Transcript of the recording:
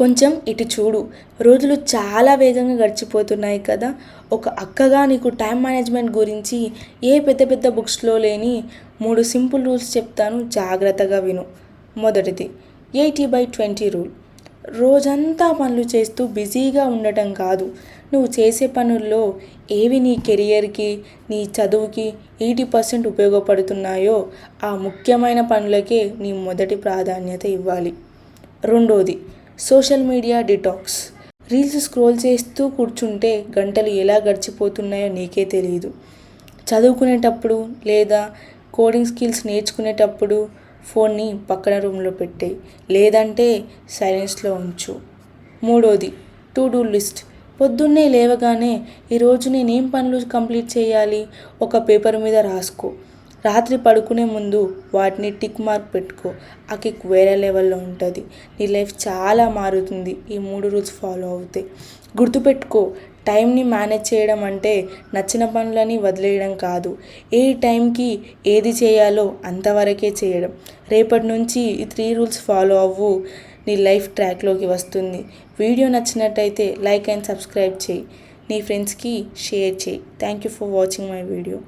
కొంచెం ఇటు చూడు. రోజులు చాలా వేగంగా గడిచిపోతున్నాయి కదా. ఒక అక్కగా నీకు టైం మేనేజ్మెంట్ గురించి ఏ పెద్ద పెద్ద బుక్స్లో లేని 3 సింపుల్ రూల్స్ చెప్తాను, జాగ్రత్తగా విను. మొదటిది 80/20 రూల్. రోజంతా పనులు చేస్తూ బిజీగా ఉండటం కాదు, నువ్వు చేసే పనుల్లో ఏవి నీ కెరియర్కి, నీ చదువుకి 80% ఉపయోగపడుతున్నాయో ఆ ముఖ్యమైన పనులకే నీ మొదటి ప్రాధాన్యత ఇవ్వాలి. రెండోది social media detox. Reels scroll చేస్తూ కూర్చుంటే గంటలు ఎలా గడిచిపోతున్నాయో నీకే తెలియదు. చదువుకునేటప్పుడు లేదా కోడింగ్ స్కిల్స్ నేర్చుకునేటప్పుడు ఫోన్ని పక్కన రూమ్లో పెట్టేయి, లేదంటే సైలెన్స్లో ఉంచు. మూడోది టు డూ లిస్ట్. పొద్దున్నే లేవగానే ఈరోజు నేనేం పనులు కంప్లీట్ చేయాలి ఒక పేపర్ మీద రాసుకో. రాత్రి పడుకునే ముందు వాటిని టిక్ మార్క్ పెట్టుకో. ఆ కిక్ వేరే లెవెల్లో ఉంటుంది. నీ లైఫ్ చాలా మారుతుంది ఈ 3 రూల్స్ ఫాలో అవుతాయి. గుర్తుపెట్టుకో, టైంని మేనేజ్ చేయడం అంటే నచ్చిన పనులని వదిలేయడం కాదు, ఏ టైంకి ఏది చేయాలో అంతవరకే చేయడం. రేపటి నుంచి ఈ 3 రూల్స్ ఫాలో అవ్వు, నీ లైఫ్ ట్రాక్లోకి వస్తుంది. వీడియో నచ్చినట్టయితే లైక్ అండ్ సబ్స్క్రైబ్ చేయి, నీ ఫ్రెండ్స్కి షేర్ చేయి. Thank you for watching my video.